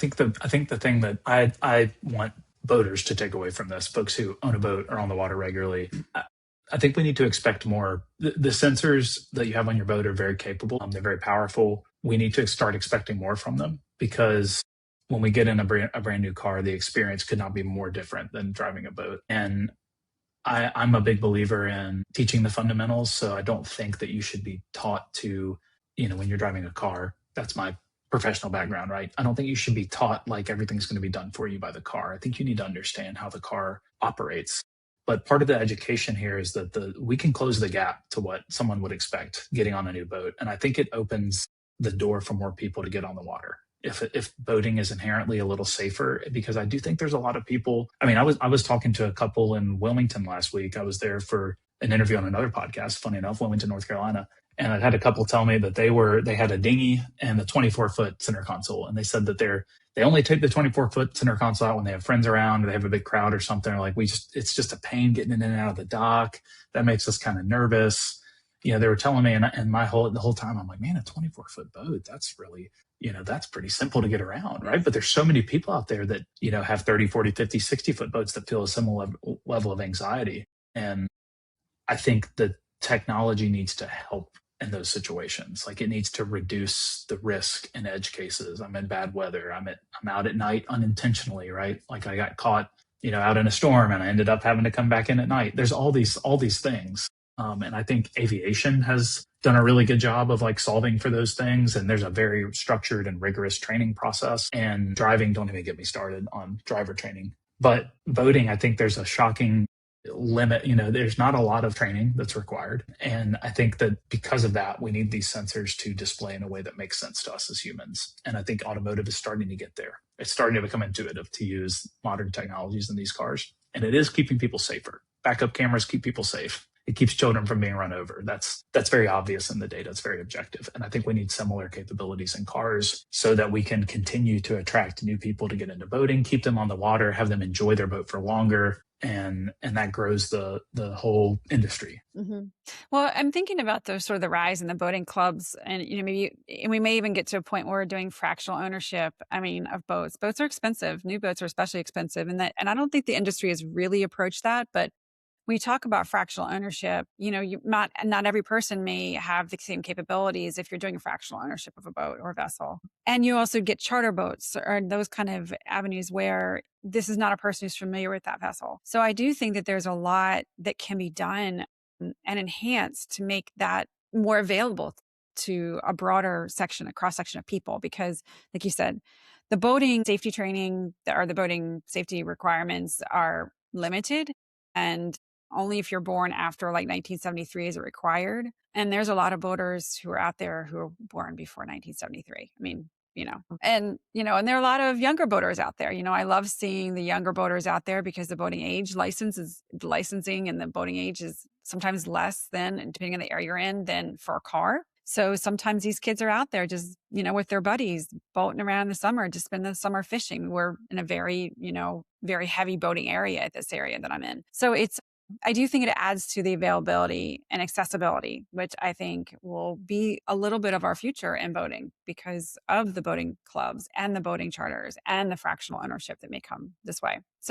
I think the thing that I want boaters to take away from this, folks who own a boat or on the water regularly, I think we need to expect more. The sensors that you have on your boat are very capable. They're very powerful. We need to start expecting more from them because when we get in a brand new car, the experience could not be more different than driving a boat. And I'm a big believer in teaching the fundamentals. So I don't think that you should be taught to, when you're driving a car, that's my professional background, right? I don't think you should be taught like everything's going to be done for you by the car. I think you need to understand how the car operates. But part of the education here is that we can close the gap to what someone would expect getting on a new boat. And I think it opens the door for more people to get on the water. If boating is inherently a little safer, because I do think there's a lot of people. I mean, I was talking to a couple in Wilmington last week. I was there for an interview on another podcast, funny enough, Wilmington, North Carolina. And I had a couple tell me that they had a dinghy and a 24-foot center console. And they said that they only take the 24-foot center console out when they have friends around or they have a big crowd or something. Like it's just a pain getting in and out of the dock. That makes us kind of nervous. They were telling me, and the whole time I'm like, man, a 24-foot boat, that's really, that's pretty simple to get around, right? But there's so many people out there that, have 30, 40, 50, 60-foot boats that feel a similar level of anxiety. And I think that technology needs to help in those situations. Like it needs to reduce the risk in edge cases. I'm in bad weather. I'm out at night unintentionally, right? Like I got caught, out in a storm and I ended up having to come back in at night. There's all these things. And I think aviation has done a really good job of like solving for those things. And there's a very structured and rigorous training process. And driving, don't even get me started on driver training. But boating, I think there's a shocking limit. There's not a lot of training that's required. And I think that because of that, we need these sensors to display in a way that makes sense to us as humans. And I think automotive is starting to get there. It's starting to become intuitive to use modern technologies in these cars. And it is keeping people safer. Backup cameras keep people safe. It keeps children from being run over. That's very obvious in the data. It's very objective. And I think we need similar capabilities in cars so that we can continue to attract new people to get into boating, keep them on the water, have them enjoy their boat for longer. And that grows the whole industry. Mm-hmm. Well, I'm thinking about the rise in the boating clubs, and maybe and we may even get to a point where we're doing fractional ownership. I mean, of boats. Boats are expensive. New boats are especially expensive, and I don't think the industry has really approached that, but when you talk about fractional ownership, not every person may have the same capabilities if you're doing a fractional ownership of a boat or a vessel. And you also get charter boats or those kind of avenues where this is not a person who's familiar with that vessel. So I do think that there's a lot that can be done and enhanced to make that more available to a cross section of people. Because like you said, the boating safety training or the boating safety requirements are limited. And only if you're born after like 1973 is it required. And there's a lot of boaters who are out there who are born before 1973. I mean, and there are a lot of younger boaters out there. I love seeing the younger boaters out there because the licensing and the boating age is sometimes less than, depending on the area you're in, than for a car. So sometimes these kids are out there just, with their buddies boating around in the summer, just spend the summer fishing. We're in a very, very heavy boating area at this area that I'm in. So I do think it adds to the availability and accessibility, which I think will be a little bit of our future in boating because of the boating clubs and the boating charters and the fractional ownership that may come this way. So